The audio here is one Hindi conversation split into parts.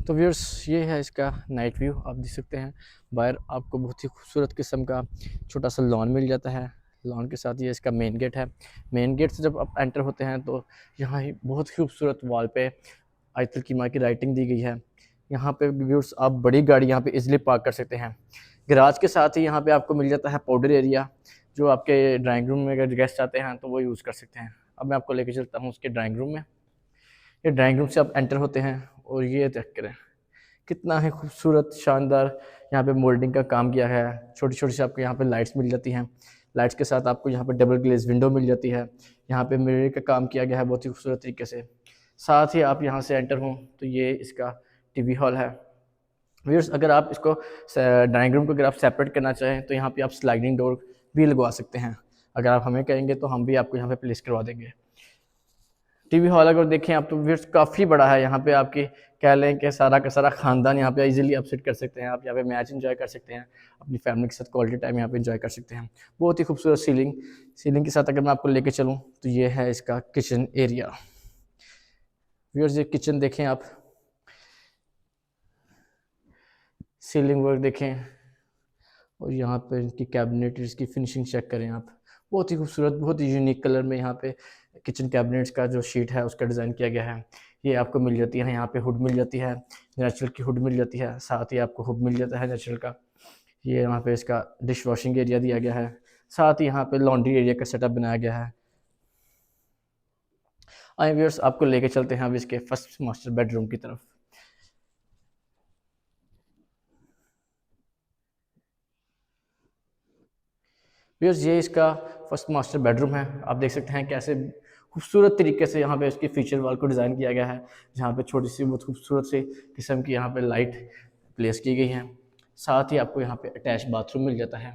तो व्यूअर्स ये है इसका नाइट व्यू। आप देख सकते हैं बाहर आपको बहुत ही खूबसूरत किस्म का छोटा सा लॉन मिल जाता है। लॉन के साथ ये इसका मेन गेट है। मेन गेट से जब आप एंटर होते हैं तो यहाँ ही बहुत ही खूबसूरत वॉल पे आयतुल कीमा की राइटिंग दी गई है। यहाँ पे व्यूअर्स आप बड़ी गाड़ी यहाँ पे इजीली पार्क कर सकते हैं। गैराज के साथ ही यहाँ पे आपको मिल जाता है पाउडर एरिया, जो आपके ड्राइंग रूम में अगर गेस्ट आते हैं तो वो यूज़ कर सकते हैं। अब मैं आपको लेके चलता हूँ उसके ड्राइंग रूम में। ये ड्राइंग रूम से आप एंटर होते हैं और ये चेक करें कितना है खूबसूरत शानदार। यहाँ पे मोल्डिंग का काम किया है। छोटी छोटी सी आपको यहाँ पे लाइट्स मिल जाती हैं। लाइट्स के साथ आपको यहाँ पे डबल ग्लेज विंडो मिल जाती है। यहाँ पे मिरर का काम किया गया है बहुत ही खूबसूरत तरीके से। साथ ही आप यहाँ से एंटर हों तो ये इसका टीवी हॉल है। व्यूअर्स अगर आप इसको ड्राइंग रूम को अगर आप सेपरेट करना चाहें तो यहाँ पे आप स्लाइडिंग डोर भी लगवा सकते हैं। अगर आप हमें कहेंगे तो हम भी आपको यहाँ पे प्लेस करवा देंगे। टीवी हॉल अगर देखें आप तो व्यूअर्स काफ़ी बड़ा है। यहाँ पे आपकी कह लें कि सारा का सारा खानदान यहाँ पे इजीली आप सिट कर सकते हैं। आप यहाँ पे मैच एंजॉय कर सकते हैं, अपनी फैमिली के साथ क्वालिटी टाइम यहाँ पे एंजॉय कर सकते हैं। बहुत ही खूबसूरत सीलिंग। सीलिंग के साथ अगर मैं आपको लेके चलूँ तो ये है इसका किचन एरिया। व्यूअर्स ये किचन देखें आप, सीलिंग वर्क देखें और यहाँ पे इनकी कैबिनेट इसकी फिनिशिंग चेक करें आप। बहुत ही खूबसूरत बहुत ही यूनिक कलर में यहाँ पे किचन कैबिनेट्स का जो शीट है उसका डिज़ाइन किया गया है। ये आपको मिल जाती है यहाँ पे हुड मिल जाती है, नेचुरल की हुड मिल जाती है। साथ ही आपको हुड मिल जाता है नेचुरल का। ये यहाँ पे इसका डिश वॉशिंग एरिया दिया गया है। साथ ही यहाँ पे लॉन्ड्री एरिया का सेटअप बनाया गया है। आइए व्यूअर्स आपको लेके चलते हैं अब इसके फर्स्ट मास्टर बेडरूम की तरफ। व्यूअर्स ये इसका फर्स्ट मास्टर बेडरूम है। आप देख सकते हैं कैसे खूबसूरत तरीके से यहाँ पे इसकी फीचर वॉल को डिज़ाइन किया गया है, जहाँ पे छोटी सी बहुत खूबसूरत सी किस्म की यहाँ पे लाइट प्लेस की गई है। साथ ही आपको यहाँ पे अटैच बाथरूम मिल जाता है।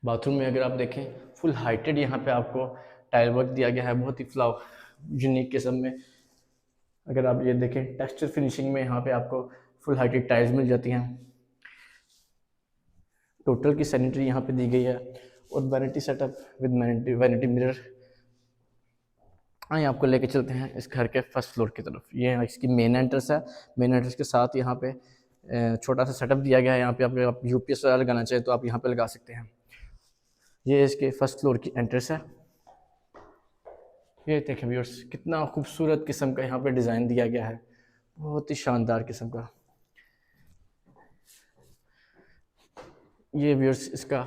बाथरूम में अगर आप देखें फुल हाइटेड यहाँ पे आपको टाइल वर्क दिया गया है, बहुत ही फ्लावर यूनिक किस्म में। अगर आप ये देखें टेक्सचर फिनिशिंग में यहाँ पे आपको फुल हाइटेड टाइल्स मिल जाती हैं। टोटल की सैनिटरी यहाँ पे दी गई है और vanity setup with vanity mirror. आइए आपको लेके चलते हैं इस घर के फर्स्ट फ्लोर की तरफ। ये इसकी मेन एंट्रेंस है। मेन एंट्रेंस के साथ यहाँ पे छोटा सा सेटअप दिया गया है। यहाँ पे आप यूपीएस वगैरह लगाना चाहे तो आप यहाँ पे लगा सकते हैं। ये इसके फर्स्ट फ्लोर की एंट्रेंस है। ये देखें व्यूअर्स कितना खूबसूरत किस्म का यहाँ पे डिज़ाइन दिया गया है, बहुत ही शानदार किस्म का। ये व्यूअर्स इसका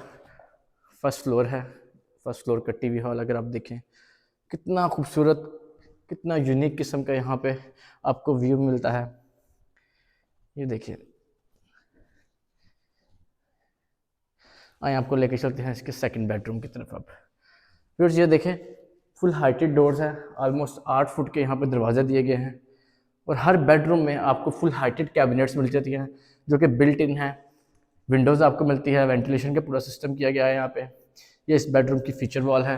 फर्स्ट फ्लोर है। फर्स्ट फ्लोर का टीवी हॉल अगर आप देखें कितना खूबसूरत कितना यूनिक किस्म का यहाँ पे आपको व्यू मिलता है। ये देखिए। आइए आपको लेके चलते हैं इसके सेकंड बेडरूम की तरफ। अब व्यूअर्स ये देखें फुल हाइटेड डोर्स हैं। ऑलमोस्ट 8 फुट के यहाँ पे दरवाजे दिए गए हैं और हर बेडरूम में आपको फुल हाइटेड कैबिनेट्स मिल जाती हैं जो कि बिल्ट इन है। विंडोज़ आपको मिलती है, वेंटिलेशन का पूरा सिस्टम किया गया है यहाँ पे। ये इस बेडरूम की फीचर वॉल है।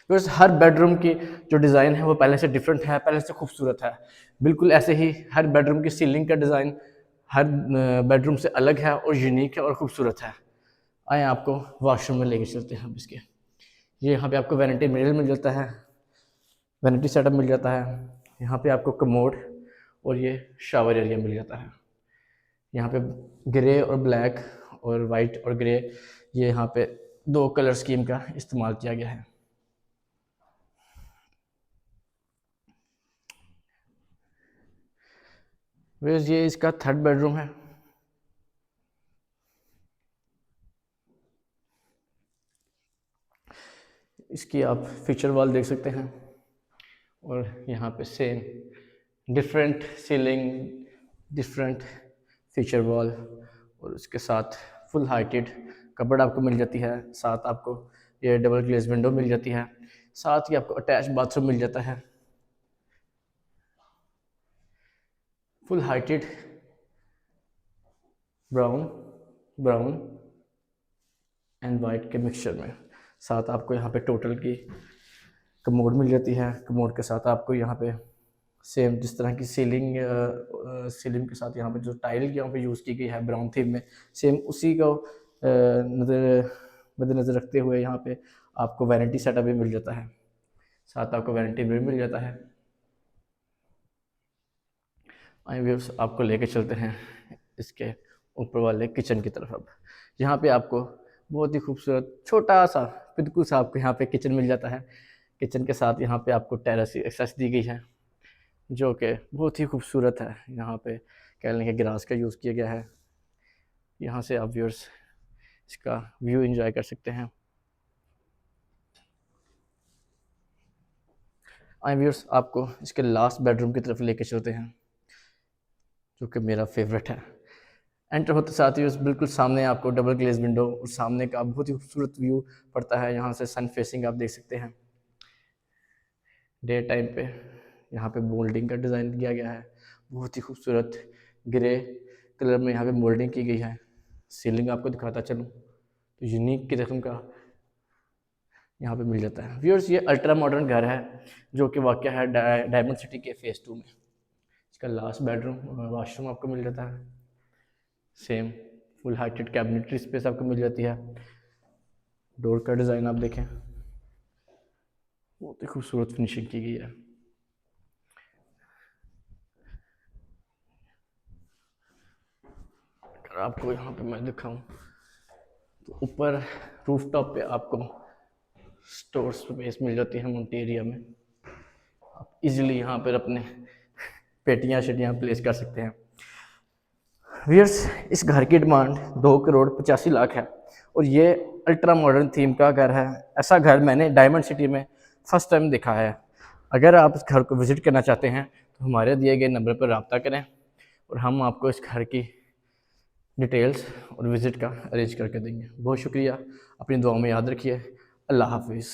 बस हर बेडरूम की जो डिज़ाइन है वो पहले से डिफरेंट है, पहले से खूबसूरत है। बिल्कुल ऐसे ही हर बेडरूम की सीलिंग का डिज़ाइन हर बेडरूम से अलग है और यूनिक है और ख़ूबसूरत है। आए आपको वॉशरूम में लेके चलते हैं अब इसके। ये यहाँ पे आपको वैनिटी मिरर मिल जाता है, वैनिटी सेटअप मिल जाता है। यहाँ पे आपको कमोड और ये शावर एरिया मिल जाता है। यहाँ पे ग्रे और ब्लैक और वाइट और ग्रे ये यहाँ पे दो कलर स्कीम का इस्तेमाल किया गया है। वैसे ये इसका थर्ड बेडरूम है। इसकी आप फीचर वॉल देख सकते हैं और यहाँ पे same different ceiling different feature wall और उसके साथ फुल हाइटेड कबर्ड आपको मिल जाती है। साथ आपको ये डबल ग्लेज विंडो मिल जाती है। साथ ही आपको अटैच बाथरूम मिल जाता है। Full heighted brown brown and white के मिक्सचर में। साथ आपको यहाँ पे टोटल की कमोड मिल जाती है। कमोड के साथ आपको यहाँ पे सेम जिस तरह की सीलिंग सीलिंग के साथ यहाँ पे जो टाइल यहाँ पे यूज़ की गई है ब्राउन थीम में, सेम उसी को नज़र मद्देनज़र रखते हुए यहाँ पे आपको वैनिटी सेटअप भी मिल जाता है। साथ आपको वैनिटी भी मिल जाता है। आइए व्यूअर्स, आपको लेके चलते हैं इसके ऊपर वाले किचन की तरफ। अब यहाँ पे आपको बहुत ही खूबसूरत छोटा सा बिल्कुल सा आपको यहाँ पे किचन मिल जाता है। किचन के साथ यहाँ पे आपको टेरेस एक्सेस दी गई है, जो कि बहुत ही खूबसूरत है। यहाँ पे कह लें कि ग्रास का यूज़ किया गया है। यहाँ से आप व्यूअर्स इसका व्यू एंजॉय कर सकते हैं। आइए व्यूअर्स, आपको इसके लास्ट बेडरूम की तरफ लेके चलते हैं, जो कि मेरा फेवरेट है। एंटर होते साथ ही उस बिल्कुल सामने आपको डबल ग्लेज विंडो और सामने का बहुत ही खूबसूरत व्यू पड़ता है। यहाँ से सन फेसिंग आप देख सकते हैं। डे टाइम पे यहाँ पे मोल्डिंग का डिज़ाइन किया गया है, बहुत ही खूबसूरत ग्रे कलर में यहाँ पे मोल्डिंग की गई है। सीलिंग आपको दिखाता चलूँ तो यूनिक किस्म का यहाँ पे मिल जाता है। व्यूअर्स, ये अल्ट्रा मॉडर्न घर है जो कि वाक़या है डायमंड सिटी के फेज़ 2 में। इसका लास्ट बेडरूम वाशरूम आपको मिल जाता है। Same full heighted cabinetry space आपको मिल जाती है। डोर का डिज़ाइन आप देखें, बहुत ही खूबसूरत फिनिशिंग की गई है। अगर आपको यहाँ पे मैं दिखाऊं तो ऊपर रूफ टॉप पे आपको स्टोर स्पेस मिल जाती है माउंट एरिया में। आप इजीली यहाँ पर अपने पेटियाँ शेटियाँ प्लेस कर सकते हैं। व्यूअर्स, इस घर की डिमांड 2,85,00,000 है और ये अल्ट्रा मॉडर्न थीम का घर है। ऐसा घर मैंने डायमंड सिटी में फर्स्ट टाइम देखा है। अगर आप इस घर को विज़िट करना चाहते हैं तो हमारे दिए गए नंबर पर रब्ता करें और हम आपको इस घर की डिटेल्स और विज़िट का अरेंज करके देंगे। बहुत शुक्रिया, अपनी दुआओं में याद रखिए। अल्लाह हाफिज़।